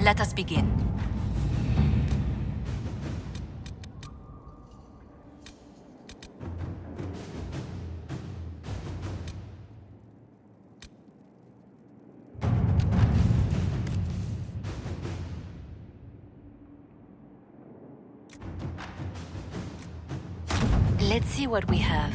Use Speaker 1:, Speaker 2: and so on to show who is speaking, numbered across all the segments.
Speaker 1: Let us begin. Let's see what we have.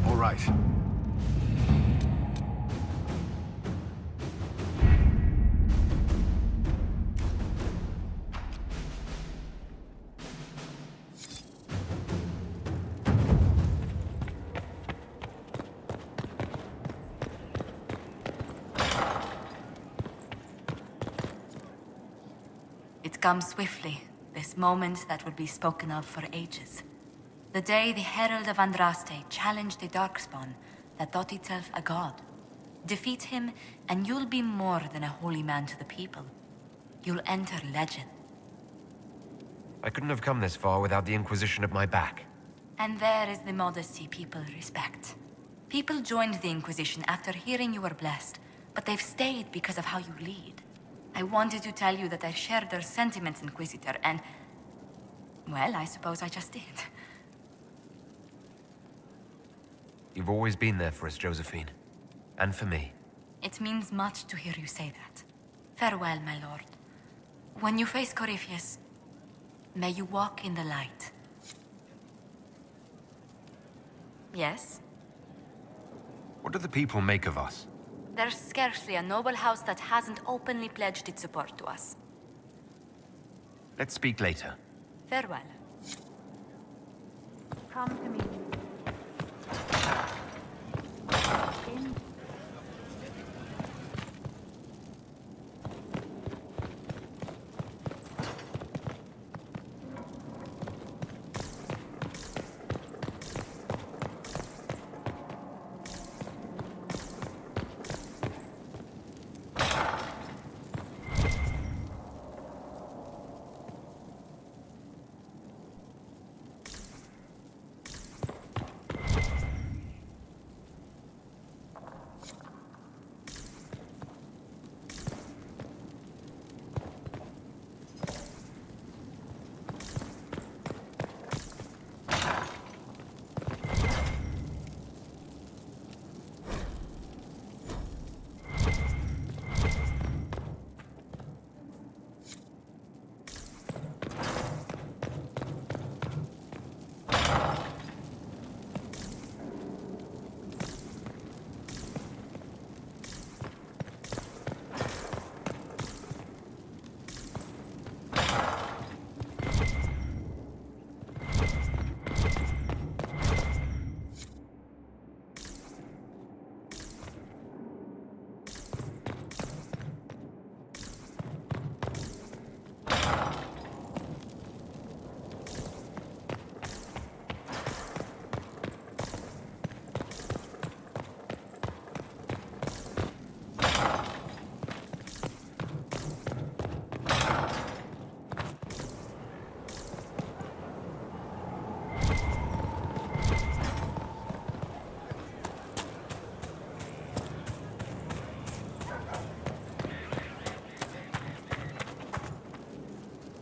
Speaker 2: All right.
Speaker 1: It comes swiftly, this moment that would be spoken of for ages. The day the Herald of Andraste challenged the Darkspawn that thought itself a god. Defeat him, and you'll be more than a holy man to the people. You'll enter legend.
Speaker 3: I couldn't have come this far without the Inquisition at my back.
Speaker 1: And there is the modesty people respect. People joined the Inquisition after hearing you were blessed, but they've stayed because of how you lead. I wanted to tell you that I shared their sentiments, Inquisitor, and... well, I suppose I just did.
Speaker 3: You've always been there for us, Josephine. And for me.
Speaker 1: It means much to hear you say that. Farewell, my lord. When you face Corypheus, may you walk in the light. Yes?
Speaker 3: What do the people make of us?
Speaker 1: There's scarcely a noble house that hasn't openly pledged its support to us.
Speaker 3: Let's speak later.
Speaker 1: Farewell. Come to me. In.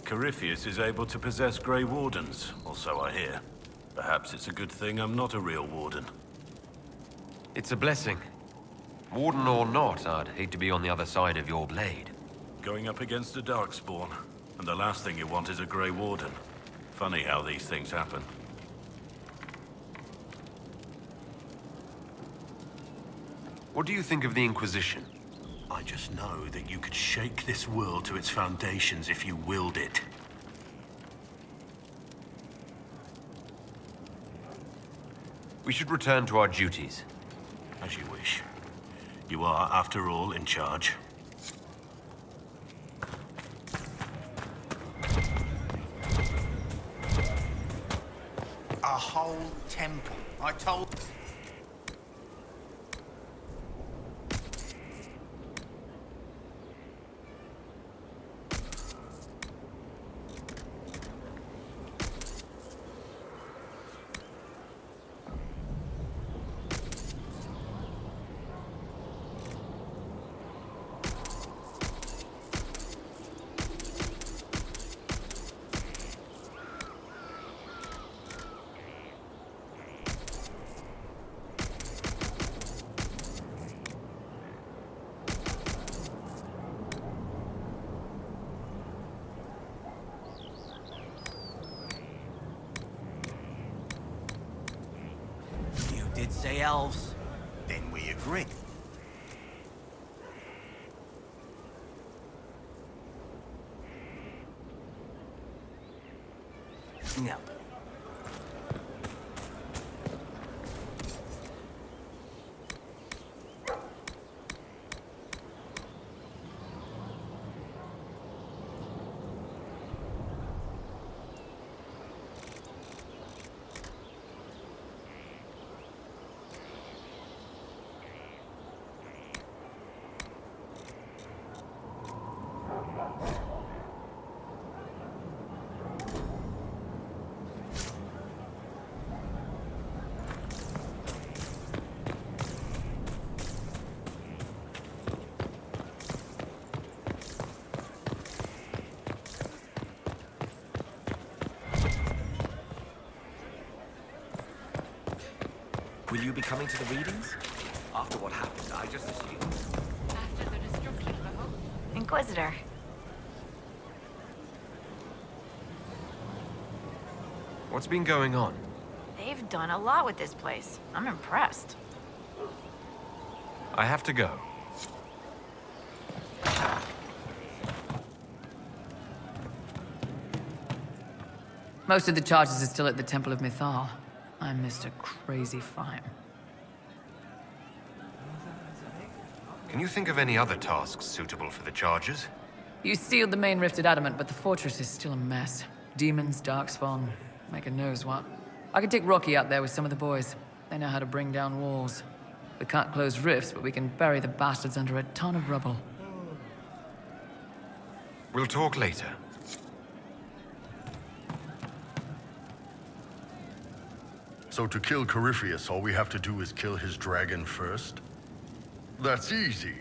Speaker 4: Corypheus is able to possess Grey Wardens, or so I hear. Perhaps it's a good thing I'm not a real Warden.
Speaker 3: It's a blessing. Warden or not, I'd hate to be on the other side of your blade.
Speaker 4: Going up against a Darkspawn, and the last thing you want is a Grey Warden. Funny how these things happen.
Speaker 3: What do you think of the Inquisition?
Speaker 4: I just know that you could shake this world to its foundations if you willed it.
Speaker 3: We should return to our duties.
Speaker 4: As you wish. You are, after all, in charge.
Speaker 2: A whole temple. I told... ourselves, then we agree. No.
Speaker 5: Will you be coming to the readings? After what happened, I just assumed.
Speaker 1: After the destruction of the hope.
Speaker 6: Inquisitor.
Speaker 3: What's been going on?
Speaker 6: They've done a lot with this place. I'm impressed.
Speaker 3: I have to go.
Speaker 7: Most of the charges are still at the Temple of Mythal. I'm Mr. Crazy Fine.
Speaker 3: Can you think of any other tasks suitable for the charges?
Speaker 7: You sealed the main rifted adamant, but the fortress is still a mess. Demons, darkspawn, maker knows what. I could take Rocky out there with some of the boys. They know how to bring down walls. We can't close rifts, but we can bury the bastards under a ton of rubble.
Speaker 3: We'll talk later.
Speaker 8: So to kill Corypheus, all we have to do is kill his dragon first? That's easy.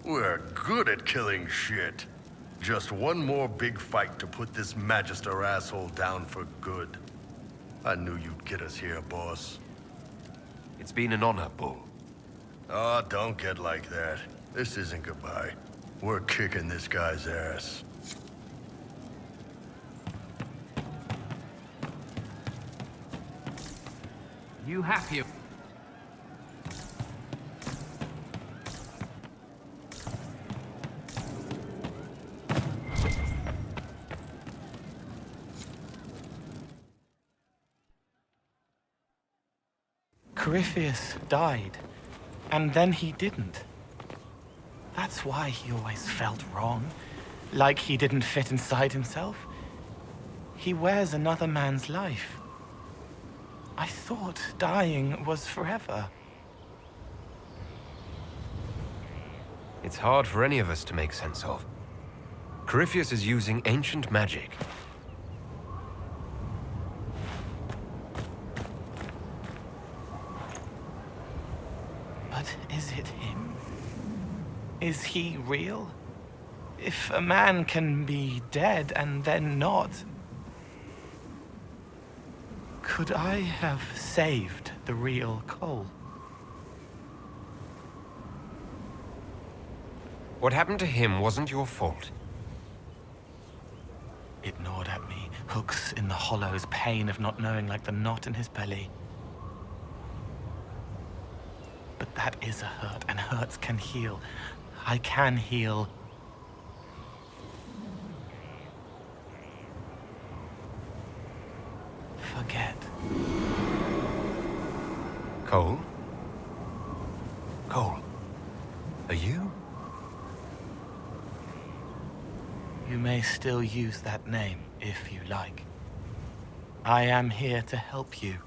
Speaker 8: We're good at killing shit. Just one more big fight to put this Magister asshole down for good. I knew you'd get us here, boss.
Speaker 3: It's been an honor, Bull.
Speaker 8: Oh, don't get like that. This isn't goodbye. We're kicking this guy's ass.
Speaker 9: You happy?
Speaker 10: Corypheus died, and then he didn't. That's why he always felt wrong, like he didn't fit inside himself. He wears another man's life. I thought dying was forever.
Speaker 3: It's hard for any of us to make sense of. Corypheus is using ancient magic.
Speaker 10: But is it him? Is he real? If a man can be dead and then not, could I have saved the real Cole?
Speaker 3: What happened to him wasn't your fault.
Speaker 10: It gnawed at me, hooks in the hollows, pain of not knowing like the knot in his belly. But that is a hurt, and hurts can heal. I can heal. Forget.
Speaker 3: Cole? Cole? Are you?
Speaker 10: You may still use that name, if you like. I am here to help you.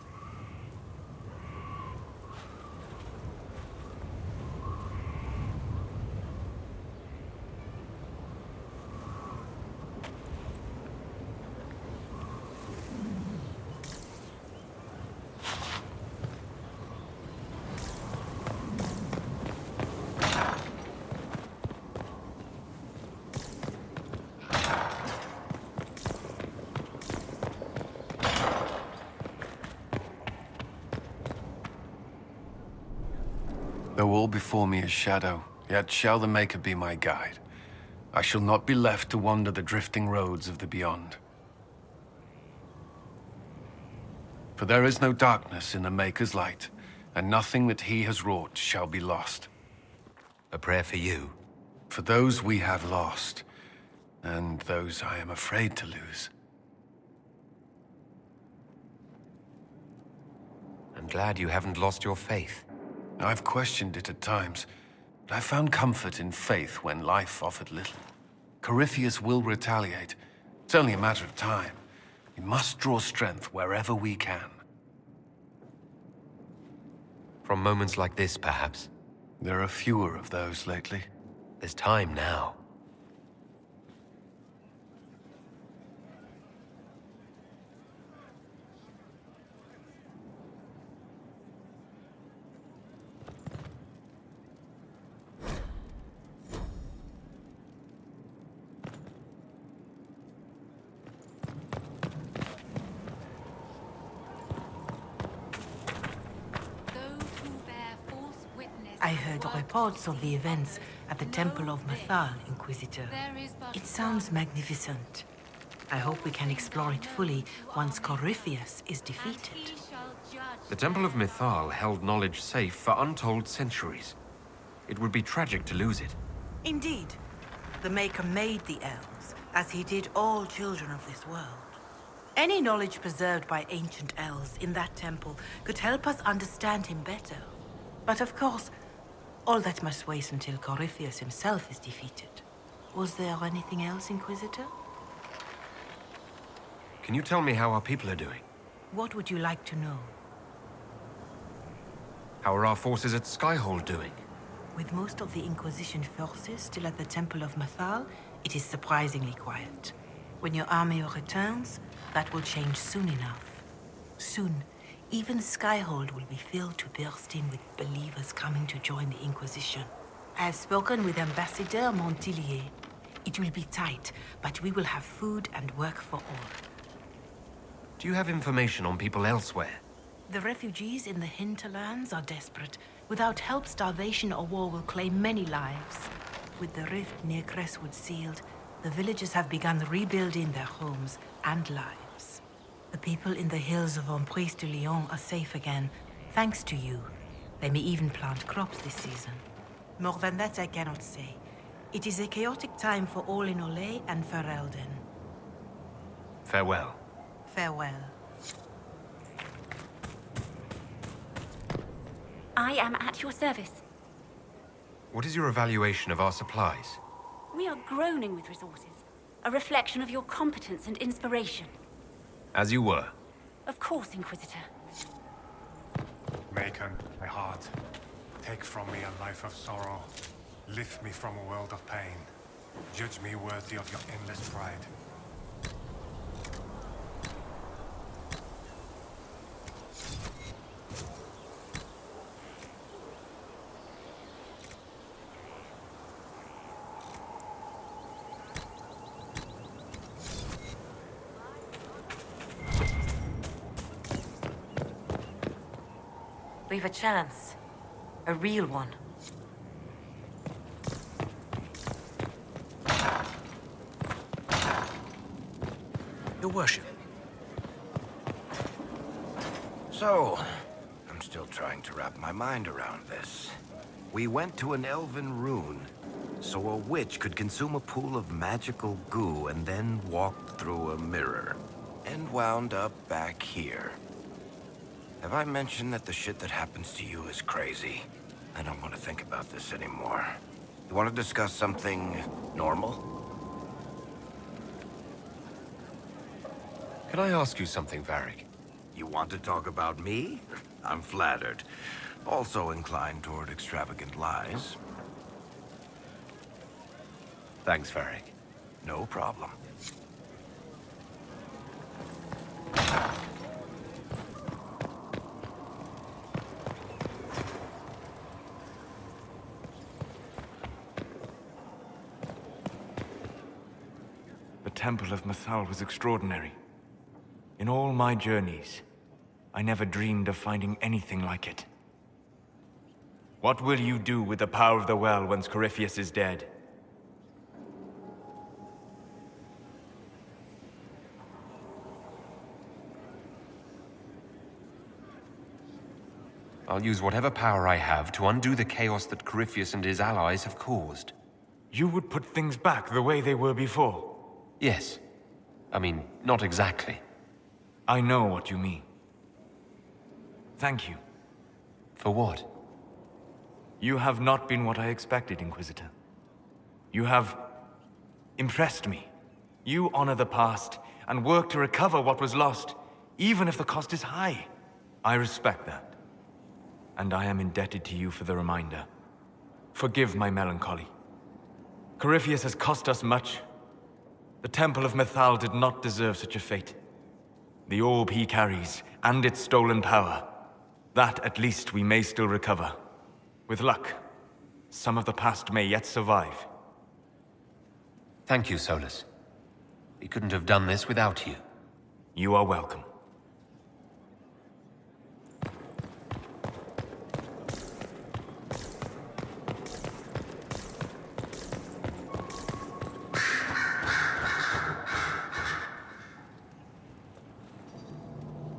Speaker 11: Though all before me is shadow, yet shall the Maker be my guide. I shall not be left to wander the drifting roads of the beyond. For there is no darkness in the Maker's light, and nothing that he has wrought shall be lost.
Speaker 3: A prayer for you?
Speaker 11: For those we have lost, and those I am afraid to lose.
Speaker 3: I'm glad you haven't lost your faith.
Speaker 11: I've questioned it at times, but I found comfort in faith when life offered little. Corypheus will retaliate. It's only a matter of time. We must draw strength wherever we can.
Speaker 3: From moments like this, perhaps.
Speaker 11: There are fewer of those lately.
Speaker 3: There's time now.
Speaker 9: I heard reports of the events at the Temple of Mathal, Inquisitor. It sounds magnificent. I hope we can explore it fully once Corypheus is defeated.
Speaker 3: The Temple of Mythal held knowledge safe for untold centuries. It would be tragic to lose it.
Speaker 9: Indeed. The Maker made the elves, as he did all children of this world. Any knowledge preserved by ancient elves in that temple could help us understand him better. But of course, all that must wait until Corypheus himself is defeated. Was there anything else, Inquisitor?
Speaker 3: Can you tell me how our people are doing?
Speaker 9: What would you like to know?
Speaker 3: How are our forces at Skyhold doing?
Speaker 9: With most of the Inquisition forces still at the Temple of Mathal, it is surprisingly quiet. When your army returns, that will change soon enough. Soon, even Skyhold will be filled to bursting with believers coming to join the Inquisition. I have spoken with Ambassador Montillier. It will be tight, but we will have food and work for all.
Speaker 3: Do you have information on people elsewhere?
Speaker 9: The refugees in the hinterlands are desperate. Without help, starvation or war will claim many lives. With the rift near Crestwood sealed, the villagers have begun rebuilding their homes and lives. The people in the hills of Emprise de Lyon are safe again, thanks to you. They may even plant crops this season. More than that I cannot say. It is a chaotic time for all in Olay and Ferelden.
Speaker 3: Farewell.
Speaker 9: Farewell.
Speaker 12: I am at your service.
Speaker 3: What is your evaluation of our supplies?
Speaker 12: We are groaning with resources. A reflection of your competence and inspiration.
Speaker 3: As you were.
Speaker 12: Of course, Inquisitor.
Speaker 13: Maker, my heart, take from me a life of sorrow. Lift me from a world of pain. Judge me worthy of your endless pride.
Speaker 9: We've a chance. A real one.
Speaker 2: Your worship. So, I'm still trying to wrap my mind around this. We went to an elven rune, so a witch could consume a pool of magical goo and then walk through a mirror, and wound up back here. Have I mentioned that the shit that happens to you is crazy? I don't want to think about this anymore. You want to discuss something normal?
Speaker 3: Can I ask you something, Varric?
Speaker 2: You want to talk about me? I'm flattered. Also inclined toward extravagant lies.
Speaker 3: Thanks, Varric.
Speaker 2: No problem.
Speaker 14: The Temple of Mathal was extraordinary. In all my journeys, I never dreamed of finding anything like it. What will you do with the power of the well once Corypheus is dead?
Speaker 3: I'll use whatever power I have to undo the chaos that Corypheus and his allies have caused.
Speaker 14: You would put things back the way they were before?
Speaker 3: Yes. I mean, not exactly.
Speaker 14: I know what you mean. Thank you.
Speaker 3: For what?
Speaker 14: You have not been what I expected, Inquisitor. You have impressed me. You honor the past and work to recover what was lost, even if the cost is high. I respect that. And I am indebted to you for the reminder. Forgive my melancholy. Corypheus has cost us much. The Temple of Mythal did not deserve such a fate. The orb he carries, and its stolen power, that at least we may still recover. With luck, some of the past may yet survive.
Speaker 3: Thank you, Solus. We couldn't have done this without you.
Speaker 14: You are welcome.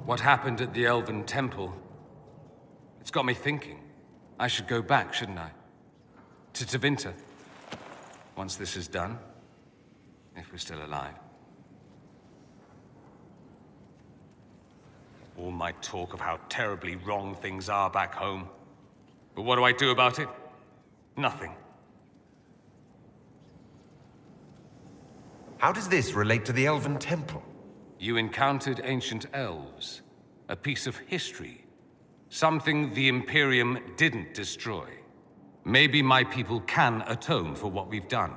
Speaker 15: What happened at the Elven Temple? It's got me thinking. I should go back, shouldn't I? To Tevinter. Once this is done. If we're still alive. All my talk of how terribly wrong things are back home. But what do I do about it? Nothing.
Speaker 3: How does this relate to the Elven Temple?
Speaker 15: You encountered ancient elves. A piece of history. Something the Imperium didn't destroy. Maybe my people can atone for what we've done.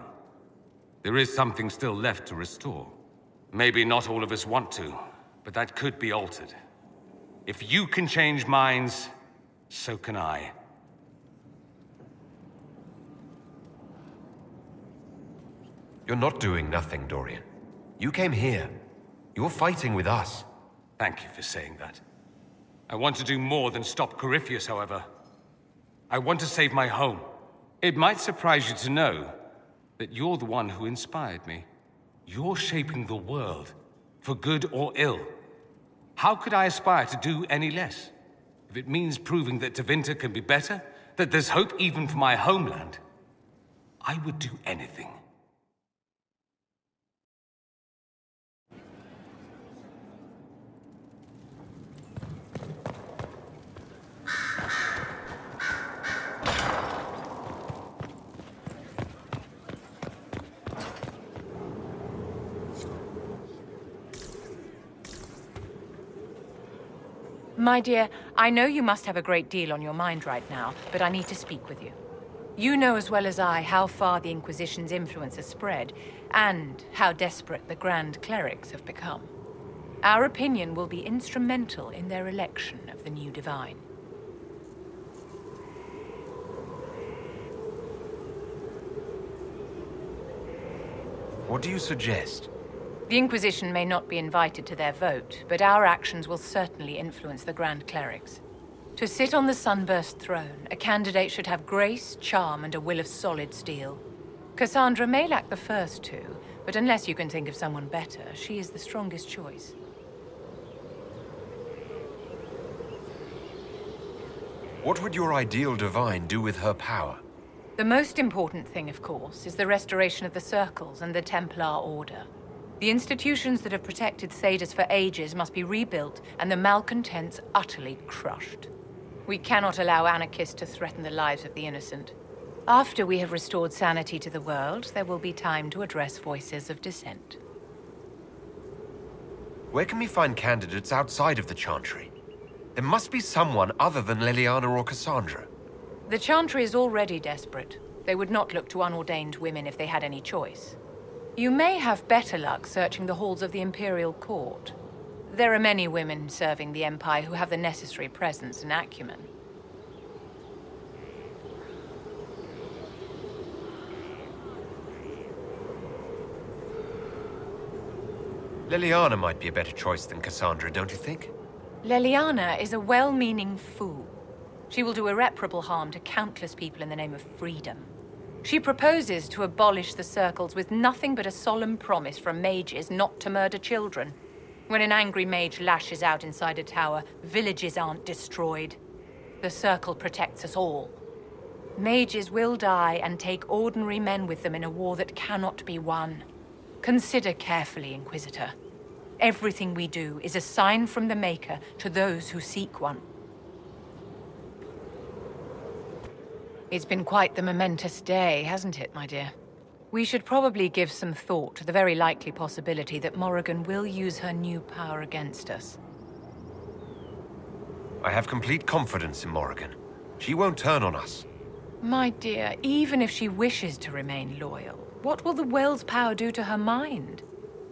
Speaker 15: There is something still left to restore. Maybe not all of us want to, but that could be altered. If you can change minds, so can I.
Speaker 3: You're not doing nothing, Dorian. You came here. You're fighting with us.
Speaker 15: Thank you for saying that. I want to do more than stop Corypheus, however. I want to save my home. It might surprise you to know that you're the one who inspired me. You're shaping the world, for good or ill. How could I aspire to do any less? If it means proving that Tevinter can be better, that there's hope even for my homeland, I would do anything.
Speaker 6: My dear, I know you must have a great deal on your mind right now, but I need to speak with you. You know as well as I how far the Inquisition's influence has spread, and how desperate the Grand Clerics have become. Our opinion will be instrumental in their election of the new Divine.
Speaker 3: What do you suggest?
Speaker 6: The Inquisition may not be invited to their vote, but our actions will certainly influence the Grand Clerics. To sit on the Sunburst throne, a candidate should have grace, charm, and a will of solid steel. Cassandra may lack the first two, but unless you can think of someone better, she is the strongest choice.
Speaker 3: What would your ideal divine do with her power?
Speaker 6: The most important thing, of course, is the restoration of the Circles and the Templar Order. The institutions that have protected Thedas for ages must be rebuilt, and the malcontents utterly crushed. We cannot allow anarchists to threaten the lives of the innocent. After we have restored sanity to the world, there will be time to address voices of dissent.
Speaker 3: Where can we find candidates outside of the Chantry? There must be someone other than Leliana or Cassandra.
Speaker 6: The Chantry is already desperate. They would not look to unordained women if they had any choice. You may have better luck searching the halls of the Imperial Court. There are many women serving the Empire who have the necessary presence and acumen.
Speaker 3: Leliana might be a better choice than Cassandra, don't you think?
Speaker 6: Leliana is a well-meaning fool. She will do irreparable harm to countless people in the name of freedom. She proposes to abolish the Circles with nothing but a solemn promise from mages not to murder children. When an angry mage lashes out inside a tower, villages aren't destroyed. The Circle protects us all. Mages will die and take ordinary men with them in a war that cannot be won. Consider carefully, Inquisitor. Everything we do is a sign from the Maker to those who seek one. It's been quite the momentous day, hasn't it, my dear? We should probably give some thought to the very likely possibility that Morrigan will use her new power against us.
Speaker 3: I have complete confidence in Morrigan. She won't turn on us.
Speaker 6: My dear, even if she wishes to remain loyal, what will the Well's power do to her mind?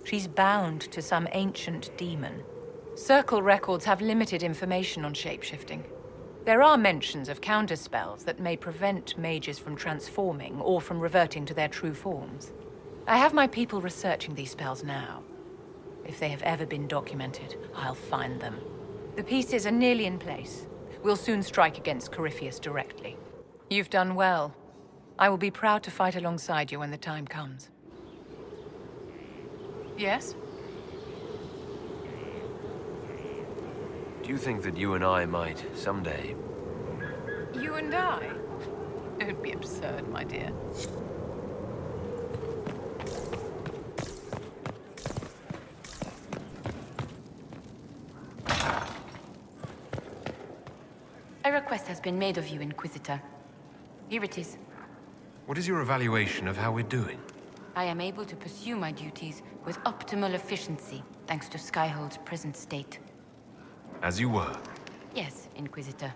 Speaker 6: She's bound to some ancient demon. Circle records have limited information on shapeshifting. There are mentions of counterspells that may prevent mages from transforming or from reverting to their true forms. I have my people researching these spells now. If they have ever been documented, I'll find them. The pieces are nearly in place. We'll soon strike against Corypheus directly. You've done well. I will be proud to fight alongside you when the time comes. Yes?
Speaker 3: Do you think that you and I might, someday...
Speaker 6: You and I? Don't be absurd, my dear.
Speaker 1: A request has been made of you, Inquisitor. Here it is.
Speaker 3: What is your evaluation of how we're doing?
Speaker 1: I am able to pursue my duties with optimal efficiency, thanks to Skyhold's present state.
Speaker 3: As you were.
Speaker 1: Yes, Inquisitor.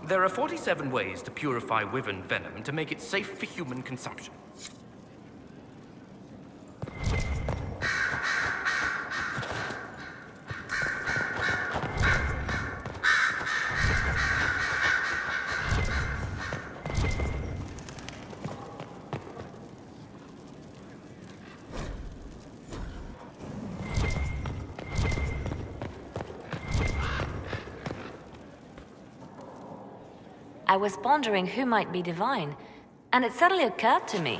Speaker 5: There are 47 ways to purify wyvern venom to make it safe for human consumption.
Speaker 1: I was pondering who might be divine, and it suddenly occurred to me.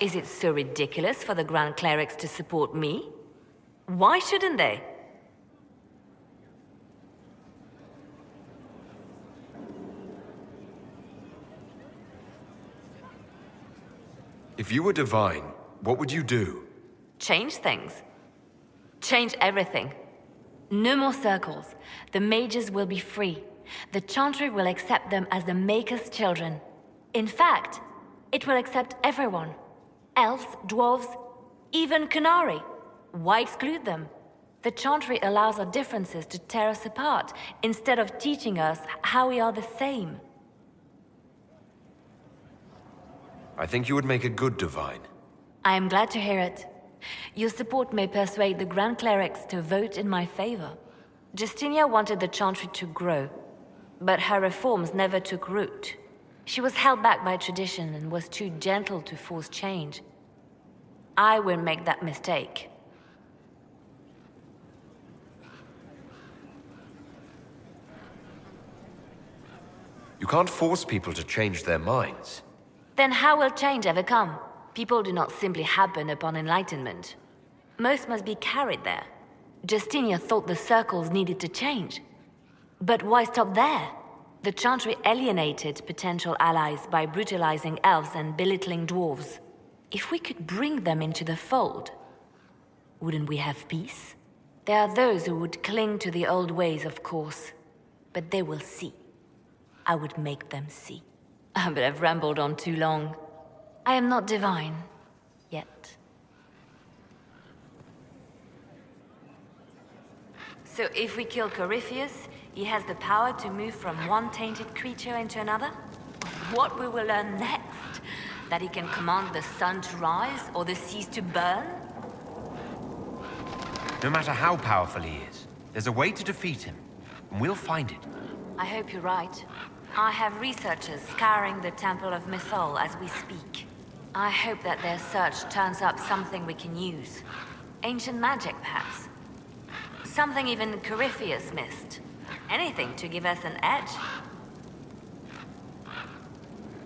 Speaker 1: Is it so ridiculous for the Grand Clerics to support me? Why shouldn't they?
Speaker 3: If you were divine, what would you do?
Speaker 1: Change things. Change everything. No more circles. The mages will be free. The Chantry will accept them as the Maker's children. In fact, it will accept everyone. Elves, dwarves, even Canary. Why exclude them? The Chantry allows our differences to tear us apart, instead of teaching us how we are the same.
Speaker 3: I think you would make a good divine.
Speaker 1: I am glad to hear it. Your support may persuade the Grand Clerics to vote in my favor. Justinia wanted the Chantry to grow, but her reforms never took root. She was held back by tradition and was too gentle to force change. I won't make that mistake.
Speaker 3: You can't force people to change their minds.
Speaker 1: Then how will change ever come? People do not simply happen upon enlightenment. Most must be carried there. Justinia thought the circles needed to change. But why stop there? The Chantry alienated potential allies by brutalizing elves and belittling dwarves. If we could bring them into the fold, wouldn't we have peace? There are those who would cling to the old ways, of course. But they will see. I would make them see. But I've rambled on too long. I am not divine. Yet. So if we kill Corypheus, he has the power to move from one tainted creature into another? What we will learn next? That he can command the sun to rise or the seas to burn?
Speaker 3: No matter how powerful he is, there's a way to defeat him, and we'll find it.
Speaker 1: I hope you're right. I have researchers scouring the Temple of Mythal as we speak. I hope that their search turns up something we can use. Ancient magic, perhaps. Something even Corypheus missed. Anything to give us an edge.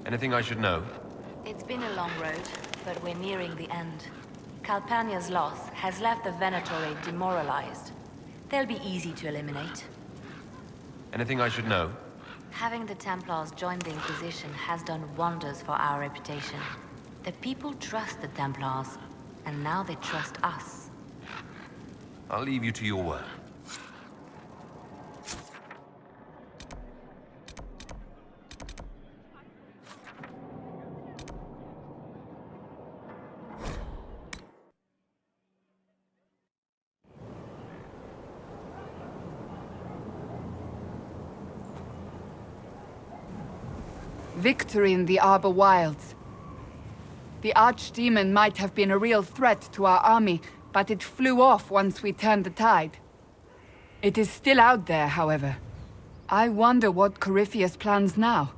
Speaker 3: Anything I should know?
Speaker 1: It's been a long road, but we're nearing the end. Calpurnia's loss has left the Venatori demoralized. They'll be easy to eliminate.
Speaker 3: Anything I should know?
Speaker 1: Having the Templars join the Inquisition has done wonders for our reputation. The people trust the Templars, and now they trust us.
Speaker 3: I'll leave you to your work.
Speaker 16: Victory in the Arbor Wilds. The Archdemon might have been a real threat to our army, but it flew off once we turned the tide. It is still out there, however. I wonder what Corypheus plans now.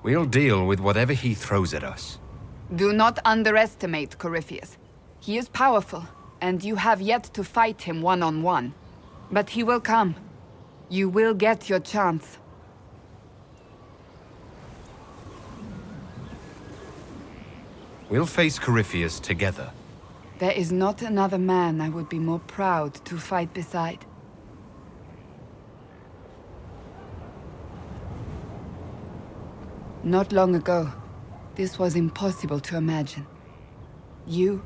Speaker 3: We'll deal with whatever he throws at us.
Speaker 16: Do not underestimate Corypheus. He is powerful, and you have yet to fight him one-on-one. But he will come. You will get your chance.
Speaker 3: We'll face Corypheus together.
Speaker 16: There is not another man I would be more proud to fight beside. Not long ago, this was impossible to imagine. You,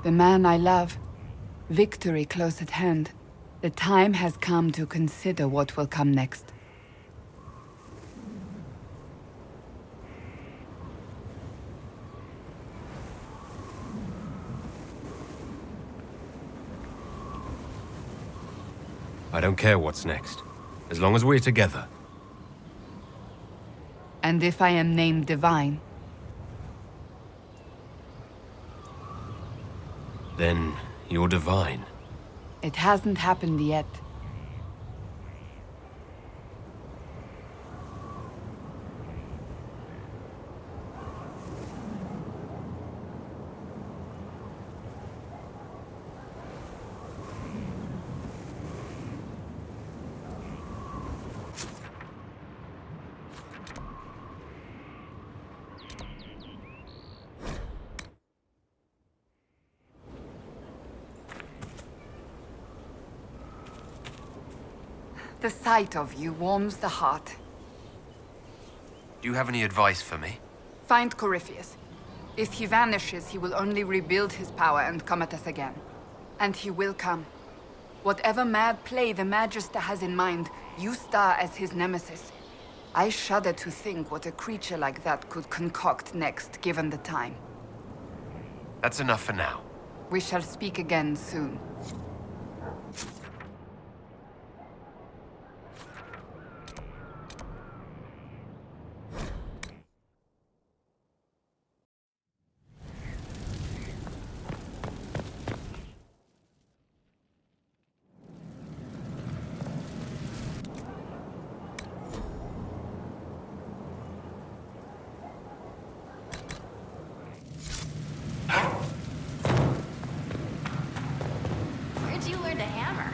Speaker 16: the man I love, victory close at hand. The time has come to consider what will come next.
Speaker 3: I don't care what's next, as long as we're together.
Speaker 16: And if I am named Divine?
Speaker 3: Then you're divine.
Speaker 16: It hasn't happened yet. The sight of you warms the heart.
Speaker 3: Do you have any advice for me?
Speaker 16: Find Corypheus. If he vanishes, he will only rebuild his power and come at us again. And he will come. Whatever mad play the Magister has in mind, you star as his nemesis. I shudder to think what a creature like that could concoct next, given the time.
Speaker 3: That's enough for now.
Speaker 16: We shall speak again soon.
Speaker 12: Where'd you learn to hammer?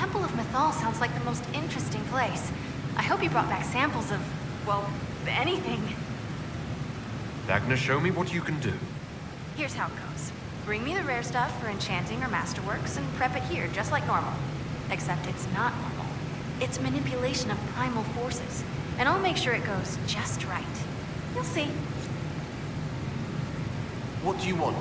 Speaker 17: Temple of Mythal sounds like the most interesting place. I hope you brought back samples of, well, anything.
Speaker 3: Dagna, show me what you can do.
Speaker 17: Here's how it goes. Bring me the rare stuff for enchanting or masterworks and prep it here, just like normal. Except it's not normal. It's manipulation of primal forces. And I'll make sure it goes just right. You'll see.
Speaker 18: What do you want?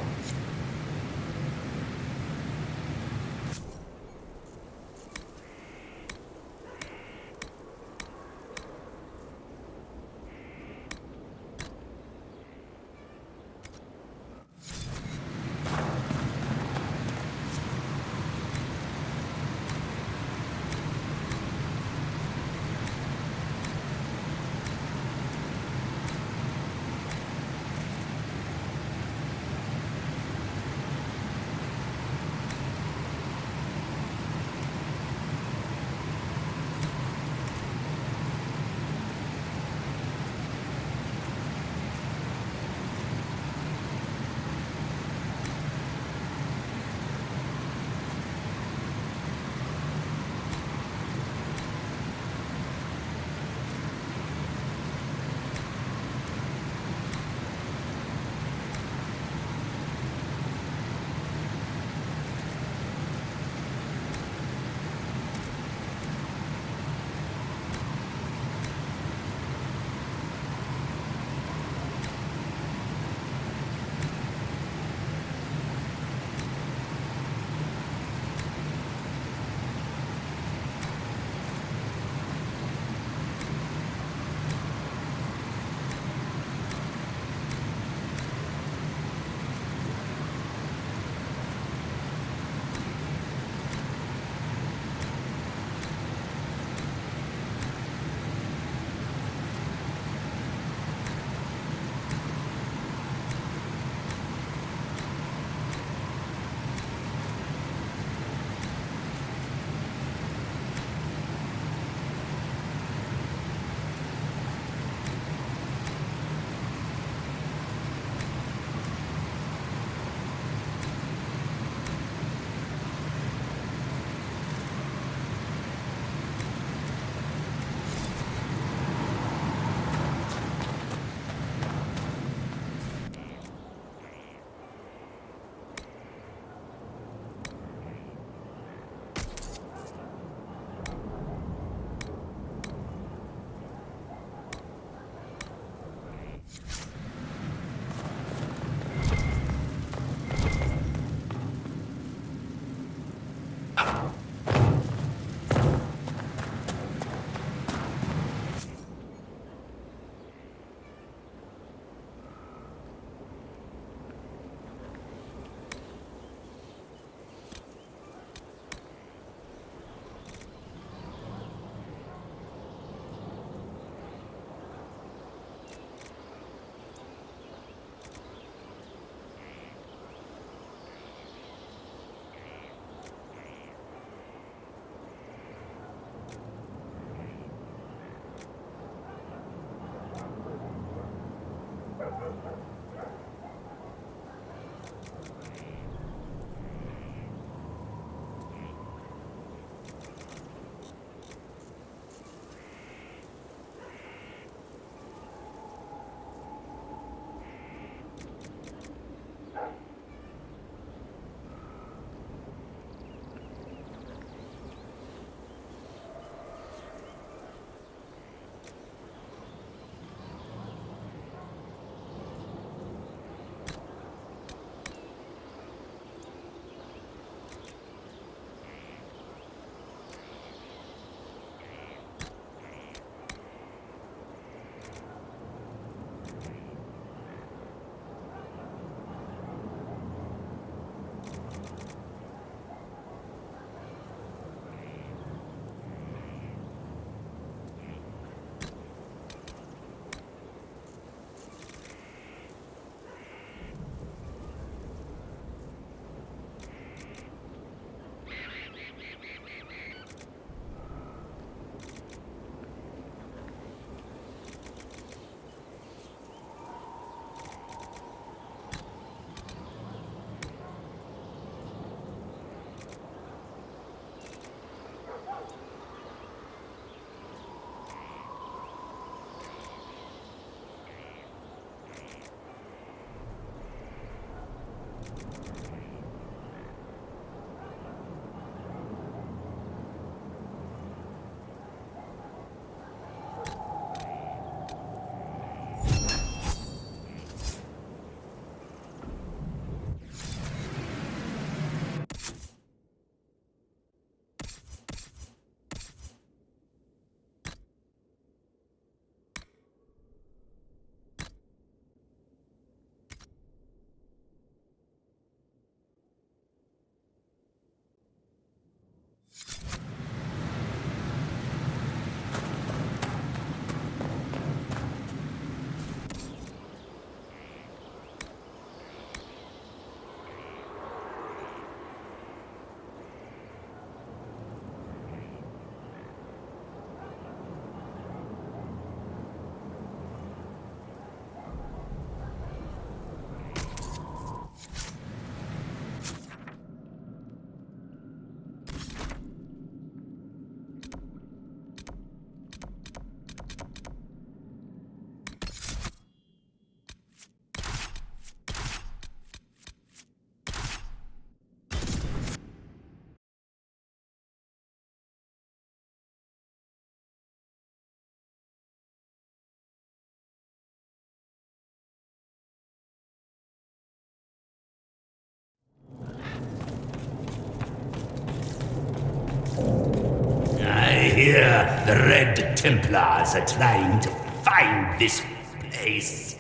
Speaker 18: hear the Red Templars are trying to find this place.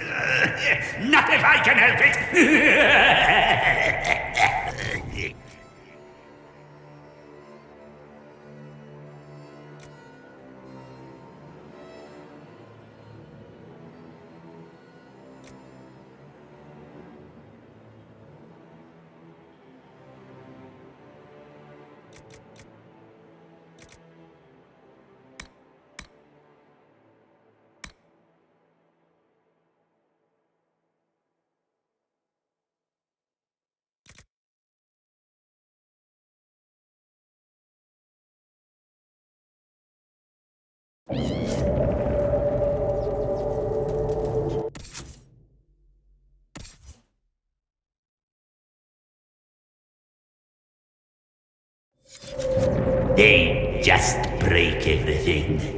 Speaker 18: Not if I can help it! They just break everything.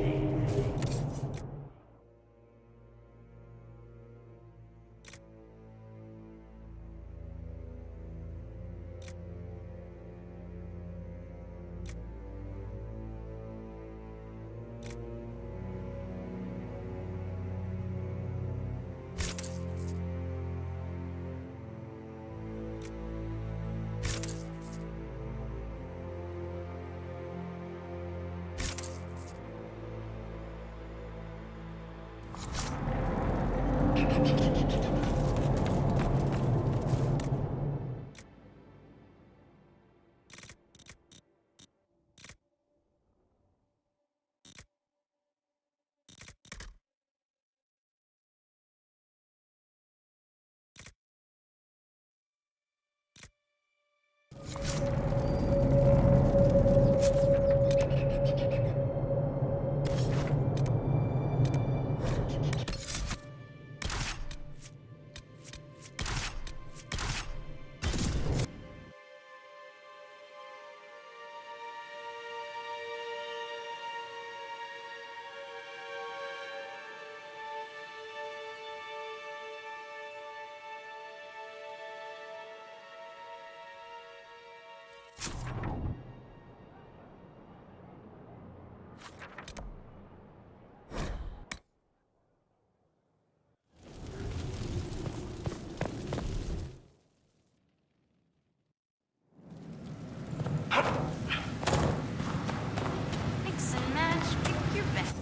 Speaker 17: Mix and match, pick your best.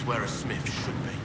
Speaker 19: is where a smith should be.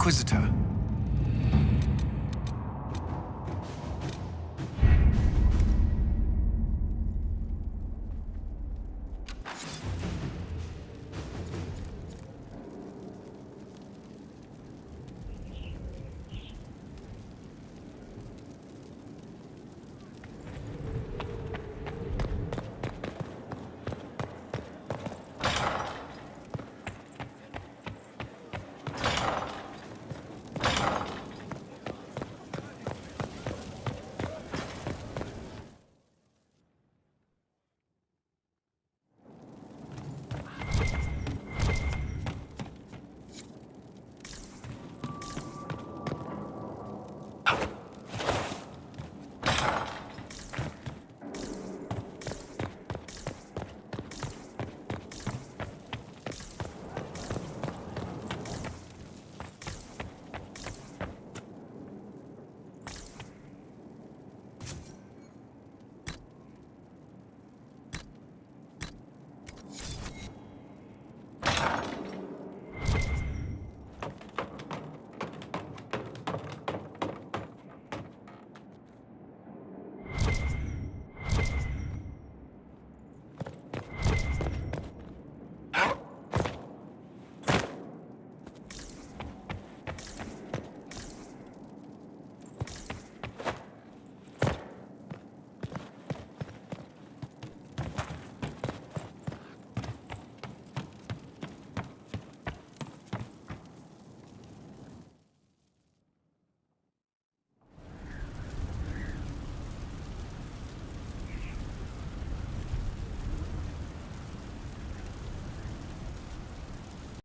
Speaker 11: Inquisitor.